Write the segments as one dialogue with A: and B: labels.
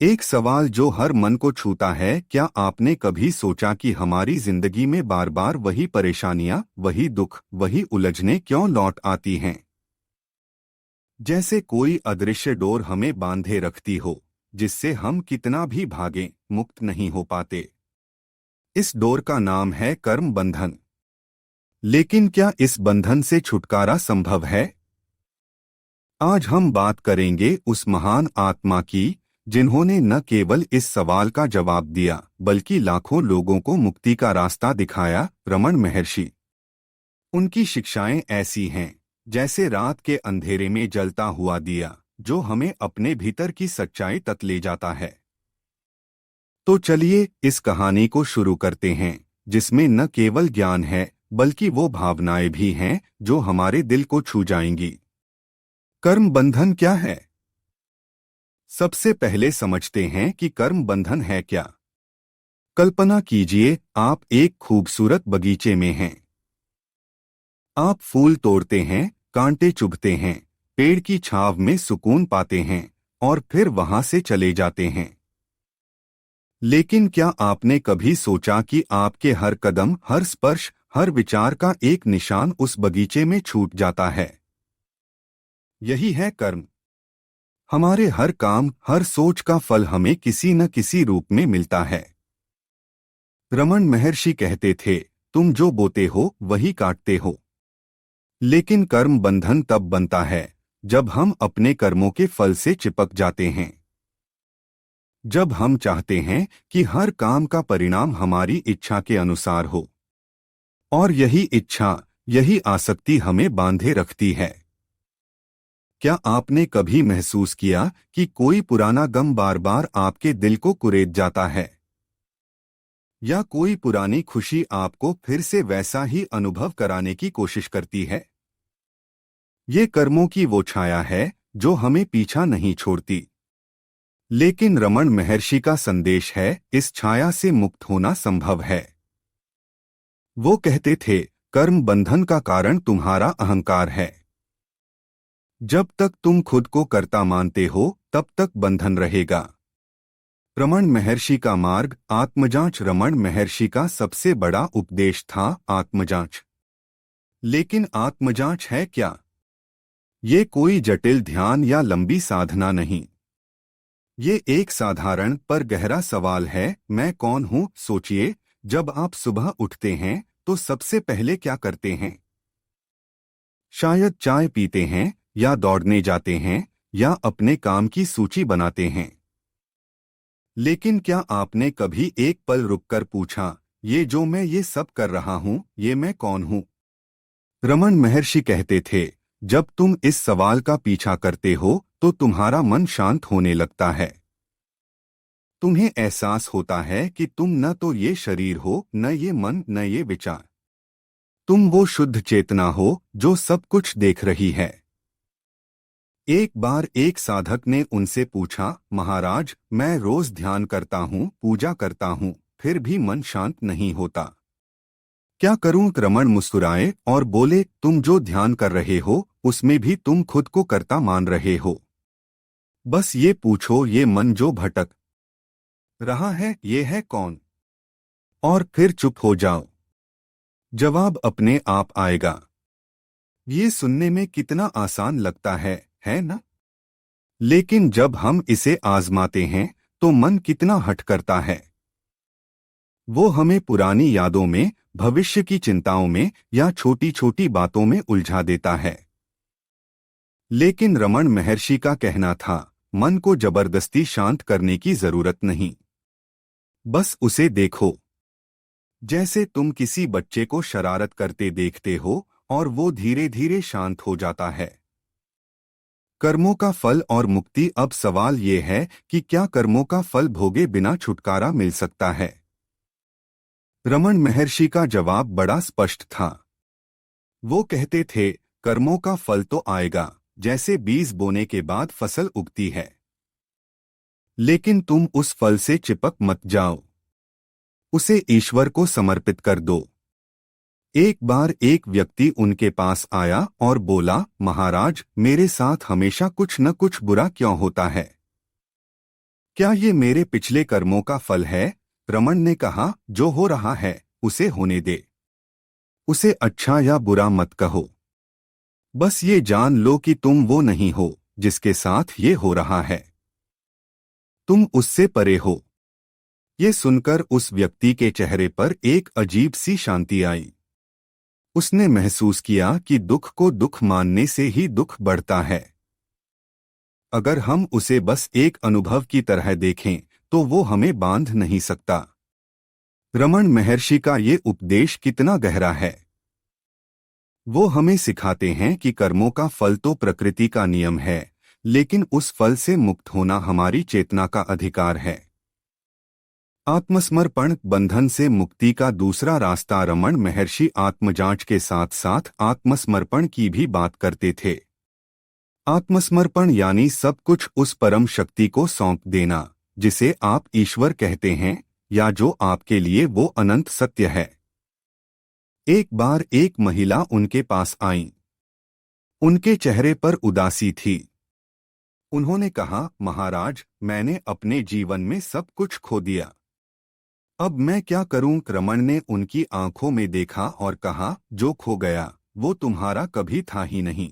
A: एक सवाल जो हर मन को छूता है, क्या आपने कभी सोचा कि हमारी जिंदगी में बार बार वही परेशानियां, वही दुख, वही उलझने क्यों लौट आती हैं? जैसे कोई अदृश्य डोर हमें बांधे रखती हो, जिससे हम कितना भी भागें, मुक्त नहीं हो पाते। इस डोर का नाम है कर्म बंधन। लेकिन क्या इस बंधन से छुटकारा संभव है? आज हम बात करेंगे उस महान आत्मा की, जिन्होंने न केवल इस सवाल का जवाब दिया, बल्कि लाखों लोगों को मुक्ति का रास्ता दिखाया, रमण महर्षि। उनकी शिक्षाएं ऐसी हैं, जैसे रात के अंधेरे में जलता हुआ दिया, जो हमें अपने भीतर की सच्चाई तक ले जाता है। तो चलिए इस कहानी को शुरू करते हैं, जिसमें न केवल ज्ञान है, बल्कि वो भावनाएं भी हैं, जो हमारे दिल को छू जाएंगी। कर्म बंधन क्या है? सबसे पहले समझते हैं कि कर्म बंधन है क्या। कल्पना कीजिए, आप एक खूबसूरत बगीचे में हैं। आप फूल तोड़ते हैं, कांटे चुभते हैं, पेड़ की छांव में सुकून पाते हैं, और फिर वहां से चले जाते हैं। लेकिन क्या आपने कभी सोचा कि आपके हर कदम, हर स्पर्श, हर विचार का एक निशान उस बगीचे में छूट जाता है? यही है कर्म। हमारे हर काम, हर सोच का फल हमें किसी न किसी रूप में मिलता है। रमन महर्षि कहते थे, तुम जो बोते हो वही काटते हो। लेकिन कर्म बंधन तब बनता है, जब हम अपने कर्मों के फल से चिपक जाते हैं। जब हम चाहते हैं कि हर काम का परिणाम हमारी इच्छा के अनुसार हो। और यही इच्छा, यही आसक्ति हमें बांधे रखती है। क्या आपने कभी महसूस किया कि कोई पुराना गम बार बार आपके दिल को कुरेद जाता है? या कोई पुरानी खुशी आपको फिर से वैसा ही अनुभव कराने की कोशिश करती है? ये कर्मों की वो छाया है, जो हमें पीछा नहीं छोड़ती। लेकिन रमण महर्षि का संदेश है, इस छाया से मुक्त होना संभव है। वो कहते थे, कर्म बंधन का कारण तुम्हारा अहंकार है। जब तक तुम खुद को कर्ता मानते हो, तब तक बंधन रहेगा। रमण महर्षि का मार्ग आत्मजांच। रमण महर्षि का सबसे बड़ा उपदेश था आत्मजांच। लेकिन आत्मजांच है क्या? ये कोई जटिल ध्यान या लंबी साधना नहीं। ये एक साधारण पर गहरा सवाल है, मैं कौन हूँ? सोचिए, जब आप सुबह उठते हैं तो सबसे पहले क्या करते हैं? शायद चाय पीते हैं, या दौड़ने जाते हैं, या अपने काम की सूची बनाते हैं। लेकिन क्या आपने कभी एक पल रुककर पूछा, ये सब कर रहा हूँ, ये मैं कौन हूँ? रमन महर्षि कहते थे, जब तुम इस सवाल का पीछा करते हो, तो तुम्हारा मन शांत होने लगता है। तुम्हें एहसास होता है कि तुम न तो ये शरीर हो, न ये मन, न ये विचार। तुम वो शुद्ध चेतना हो, जो सब कुछ देख रही है। एक बार एक साधक ने उनसे पूछा, महाराज, मैं रोज ध्यान करता हूँ, पूजा करता हूँ, फिर भी मन शांत नहीं होता। क्या करूं? रमण मुस्कुराए और बोले, तुम जो ध्यान कर रहे हो, उसमें भी तुम खुद को कर्ता मान रहे हो। बस ये पूछो, ये मन जो भटक रहा है, ये है कौन? और फिर चुप हो जाओ। जवाब अपने आप आएगा। ये सुनने में कितना आसान लगता है ना? लेकिन जब हम इसे आजमाते हैं, तो मन कितना हठ करता है। वो हमें पुरानी यादों में, भविष्य की चिंताओं में, या छोटी छोटी बातों में उलझा देता है। लेकिन रमण महर्षि का कहना था, मन को जबरदस्ती शांत करने की जरूरत नहीं। बस उसे देखो। जैसे तुम किसी बच्चे को शरारत करते देखते हो, और वो धीरे धीरे शांत हो जाता है। कर्मों का फल और मुक्ति। अब सवाल ये है कि क्या कर्मों का फल भोगे बिना छुटकारा मिल सकता है? रमण महर्षि का जवाब बड़ा स्पष्ट था। वो कहते थे, कर्मों का फल तो आएगा, जैसे बीज बोने के बाद फसल उगती है। लेकिन तुम उस फल से चिपक मत जाओ। उसे ईश्वर को समर्पित कर दो। एक बार एक व्यक्ति उनके पास आया और बोला, महाराज, मेरे साथ हमेशा कुछ न कुछ बुरा क्यों होता है? क्या ये मेरे पिछले कर्मों का फल है? रमन ने कहा, जो हो रहा है उसे होने दे। उसे अच्छा या बुरा मत कहो। बस ये जान लो कि तुम वो नहीं हो जिसके साथ ये हो रहा है। तुम उससे परे हो। ये सुनकर उस व्यक्ति के चेहरे पर एक अजीब सी शांति आई। उसने महसूस किया कि दुख को दुख मानने से ही दुख बढ़ता है। अगर हम उसे बस एक अनुभव की तरह देखें तो वो हमें बांध नहीं सकता। रमन महर्षि का ये उपदेश कितना गहरा है। वो हमें सिखाते हैं कि कर्मों का फल तो प्रकृति का नियम है, लेकिन उस फल से मुक्त होना हमारी चेतना का अधिकार है। आत्मसमर्पण बंधन से मुक्ति का दूसरा रास्ता। रमन महर्षि आत्मजांच के साथ साथ आत्मसमर्पण की भी बात करते थे। आत्मसमर्पण यानी सब कुछ उस परम शक्ति को सौंप देना जिसे आप ईश्वर कहते हैं, या जो आपके लिए वो अनंत सत्य है। एक बार एक महिला उनके पास आई। उनके चेहरे पर उदासी थी। उन्होंने कहा, महाराज, मैंने अपने जीवन में सब कुछ खो दिया। अब मैं क्या करूं? रमन ने उनकी आंखों में देखा और कहा, जो खो गया वो तुम्हारा कभी था ही नहीं।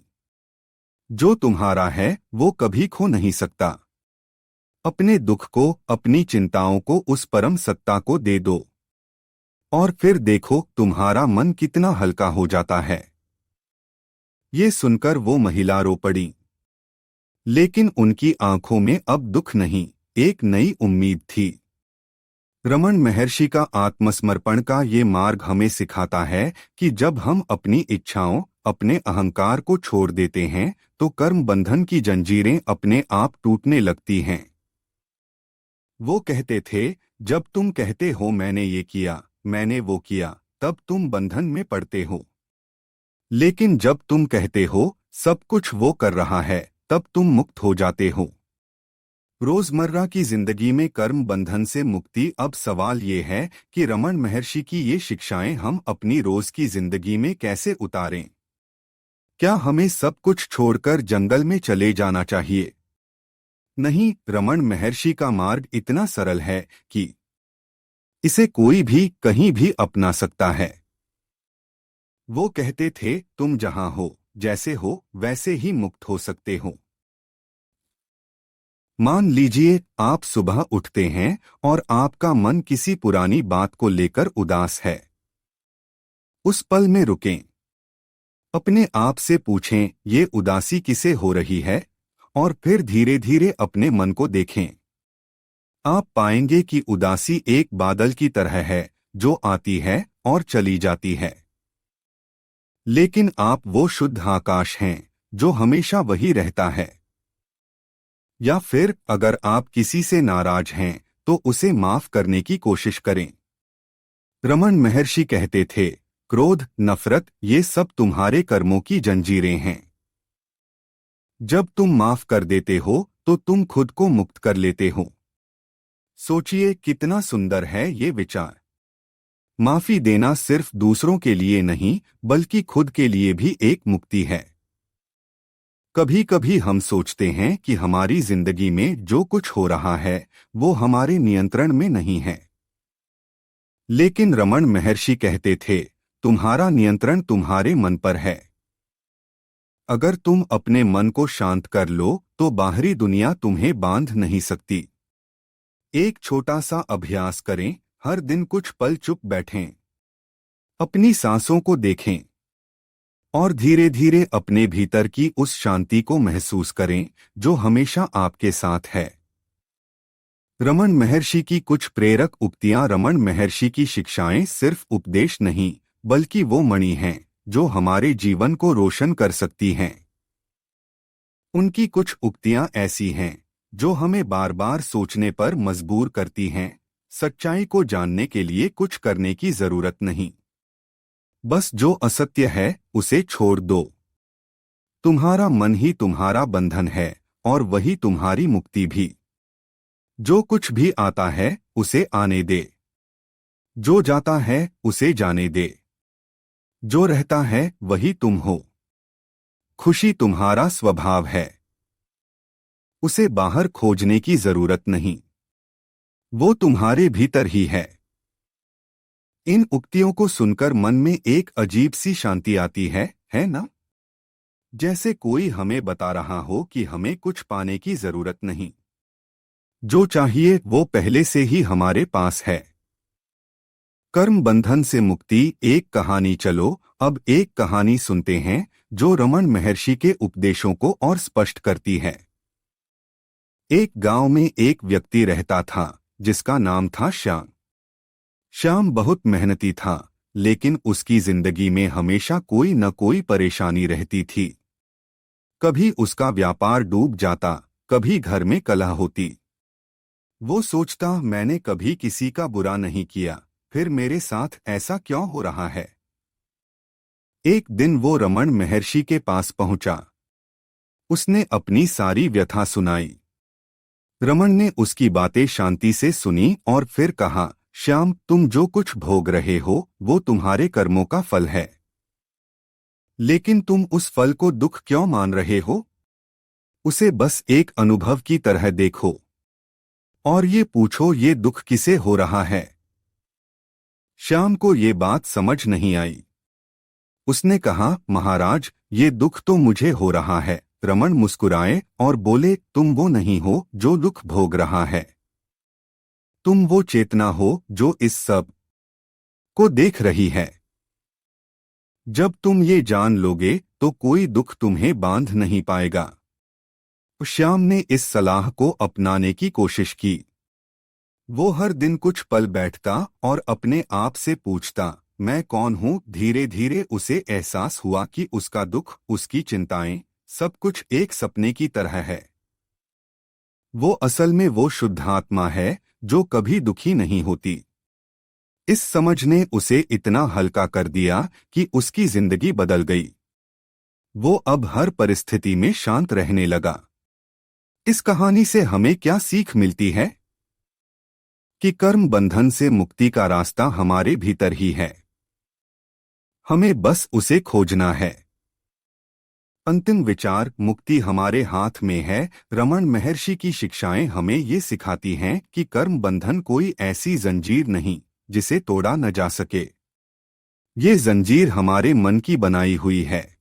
A: जो तुम्हारा है वो कभी खो नहीं सकता। अपने दुख को, अपनी चिंताओं को उस परम सत्ता को दे दो और फिर देखो तुम्हारा मन कितना हल्का हो जाता है। ये सुनकर वो महिला रो पड़ी, लेकिन उनकी आंखों में अब दुख नहीं, एक नई उम्मीद थी। रमन महर्षि का आत्मसमर्पण का ये मार्ग हमें सिखाता है कि जब हम अपनी इच्छाओं, अपने अहंकार को छोड़ देते हैं तो कर्म बंधन की जंजीरें अपने आप टूटने लगती हैं। वो कहते थे, जब तुम कहते हो मैंने ये किया, मैंने वो किया, तब तुम बंधन में पड़ते हो। लेकिन जब तुम कहते हो सब कुछ वो कर रहा है, तब तुम मुक्त हो जाते हो। रोजमर्रा की जिंदगी में कर्म बंधन से मुक्ति। अब सवाल ये है कि रमन महर्षि की ये शिक्षाएं हम अपनी रोज की जिंदगी में कैसे उतारें? क्या हमें सब कुछ छोड़कर जंगल में चले जाना चाहिए? नहीं, रमन महर्षि का मार्ग इतना सरल है कि इसे कोई भी कहीं भी अपना सकता है। वो कहते थे, तुम जहां हो, जैसे हो, वैसे ही मुक्त हो सकते हो। मान लीजिए आप सुबह उठते हैं और आपका मन किसी पुरानी बात को लेकर उदास है। उस पल में रुकें। अपने आप से पूछें, ये उदासी किसे हो रही है? और फिर धीरे धीरे अपने मन को देखें। आप पाएंगे कि उदासी एक बादल की तरह है जो आती है और चली जाती है। लेकिन आप वो शुद्ध आकाश हैं जो हमेशा वही रहता है। या फिर अगर आप किसी से नाराज हैं तो उसे माफ करने की कोशिश करें। रमन महर्षि कहते थे, क्रोध, नफरत, ये सब तुम्हारे कर्मों की जंजीरें हैं। जब तुम माफ कर देते हो तो तुम खुद को मुक्त कर लेते हो। सोचिए कितना सुंदर है ये विचार। माफी देना सिर्फ दूसरों के लिए नहीं बल्कि खुद के लिए भी एक मुक्ति है। कभी कभी हम सोचते हैं कि हमारी जिंदगी में जो कुछ हो रहा है वो हमारे नियंत्रण में नहीं है। लेकिन रमन महर्षि कहते थे, तुम्हारा नियंत्रण तुम्हारे मन पर है। अगर तुम अपने मन को शांत कर लो तो बाहरी दुनिया तुम्हें बांध नहीं सकती। एक छोटा सा अभ्यास करें, हर दिन कुछ पल चुप बैठें, अपनी सांसों को देखें और धीरे धीरे अपने भीतर की उस शांति को महसूस करें जो हमेशा आपके साथ है। रमन महर्षि की कुछ प्रेरक उक्तियां। रमन महर्षि की शिक्षाएं सिर्फ उपदेश नहीं बल्कि वो मणि हैं जो हमारे जीवन को रोशन कर सकती हैं। उनकी कुछ उक्तियां ऐसी हैं जो हमें बार बार सोचने पर मजबूर करती हैं। सच्चाई को जानने के लिए कुछ करने की जरूरत नहीं, बस जो असत्य है उसे छोड़ दो। तुम्हारा मन ही तुम्हारा बंधन है और वही तुम्हारी मुक्ति भी। जो कुछ भी आता है उसे आने दे, जो जाता है उसे जाने दे। जो रहता है वही तुम हो। खुशी तुम्हारा स्वभाव है, उसे बाहर खोजने की जरूरत नहीं। वो तुम्हारे भीतर ही है। इन उक्तियों को सुनकर मन में एक अजीब सी शांति आती है ना? जैसे कोई हमें बता रहा हो कि हमें कुछ पाने की जरूरत नहीं। जो चाहिए वो पहले से ही हमारे पास है। कर्म बंधन से मुक्ति एक कहानी। चलो अब एक कहानी सुनते हैं जो रमन महर्षि के उपदेशों को और स्पष्ट करती है। एक गांव में एक व्यक्ति रहता था जिसका नाम था श्याम। श्याम बहुत मेहनती था, लेकिन उसकी जिंदगी में हमेशा कोई न कोई परेशानी रहती थी। कभी उसका व्यापार डूब जाता, कभी घर में कलह होती। वो सोचता, मैंने कभी किसी का बुरा नहीं किया, फिर मेरे साथ ऐसा क्यों हो रहा है। एक दिन वो रमन महर्षि के पास पहुंचा। उसने अपनी सारी व्यथा सुनाई। रमन ने उसकी बातें शांति से सुनी और फिर कहा, श्याम, तुम जो कुछ भोग रहे हो वो तुम्हारे कर्मों का फल है। लेकिन तुम उस फल को दुख क्यों मान रहे हो? उसे बस एक अनुभव की तरह देखो और ये पूछो, ये दुख किसे हो रहा है। श्याम को ये बात समझ नहीं आई। उसने कहा, महाराज, ये दुख तो मुझे हो रहा है। रमन मुस्कुराए और बोले, तुम वो नहीं हो जो दुख भोग रहा है। तुम वो चेतना हो जो इस सब को देख रही है। जब तुम ये जान लोगे तो कोई दुख तुम्हें बांध नहीं पाएगा। श्याम ने इस सलाह को अपनाने की कोशिश की। वो हर दिन कुछ पल बैठता और अपने आप से पूछता, मैं कौन हूँ। धीरे धीरे उसे एहसास हुआ कि उसका दुख, उसकी चिंताएं, सब कुछ एक सपने की तरह है। वो असल में वो शुद्ध आत्मा है जो कभी दुखी नहीं होती। इस समझ ने उसे इतना हल्का कर दिया कि उसकी जिंदगी बदल गई। वो अब हर परिस्थिति में शांत रहने लगा। इस कहानी से हमें क्या सीख मिलती है? कि कर्म बंधन से मुक्ति का रास्ता हमारे भीतर ही है। हमें बस उसे खोजना है। अंतिम विचार, मुक्ति हमारे हाथ में है। रमन महर्षि की शिक्षाएं हमें ये सिखाती हैं कि कर्म बंधन कोई ऐसी जंजीर नहीं जिसे तोड़ा न जा सके। ये जंजीर हमारे मन की बनाई हुई है।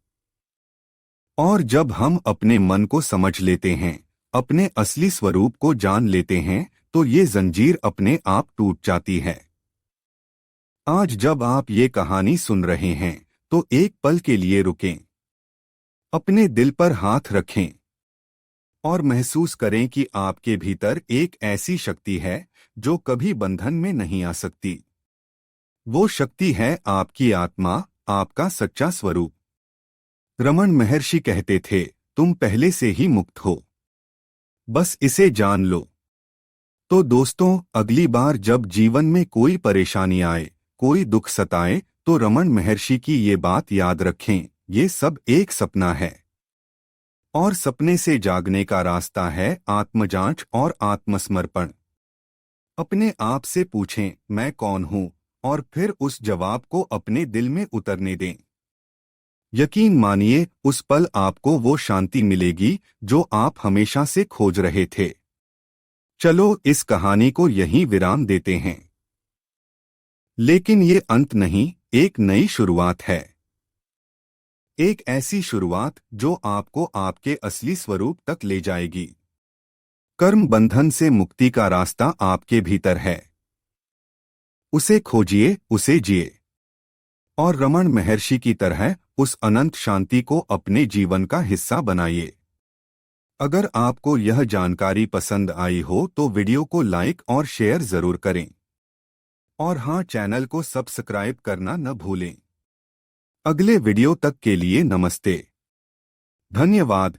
A: और जब हम अपने मन को समझ लेते हैं, अपने असली स्वरूप को जान लेते हैं, तो ये जंजीर अपने आप टूट जाती है। आज जब आप ये कहानी सुन रहे हैं तो एक पल के लिए रुकें, अपने दिल पर हाथ रखें और महसूस करें कि आपके भीतर एक ऐसी शक्ति है जो कभी बंधन में नहीं आ सकती। वो शक्ति है आपकी आत्मा, आपका सच्चा स्वरूप। रमन महर्षि कहते थे, तुम पहले से ही मुक्त हो, बस इसे जान लो। तो दोस्तों, अगली बार जब जीवन में कोई परेशानी आए, कोई दुख सताए, तो रमन महर्षि की ये बात याद रखें, ये सब एक सपना है। और सपने से जागने का रास्ता है आत्मजांच और आत्मसमर्पण। अपने आप से पूछें, मैं कौन हूँ, और फिर उस जवाब को अपने दिल में उतरने दें। यकीन मानिए, उस पल आपको वो शांति मिलेगी जो आप हमेशा से खोज रहे थे। चलो इस कहानी को यहीं विराम देते हैं। लेकिन ये अंत नहीं, एक नई शुरुआत है। एक ऐसी शुरुआत जो आपको आपके असली स्वरूप तक ले जाएगी। कर्म बंधन से मुक्ति का रास्ता आपके भीतर है। उसे खोजिए, उसे जिए और रमन महर्षि की तरह उस अनंत शांति को अपने जीवन का हिस्सा बनाइए। अगर आपको यह जानकारी पसंद आई हो तो वीडियो को लाइक और शेयर जरूर करें। और हाँ, चैनल को सब्सक्राइब करना न भूलें। अगले वीडियो तक के लिए नमस्ते। धन्यवाद।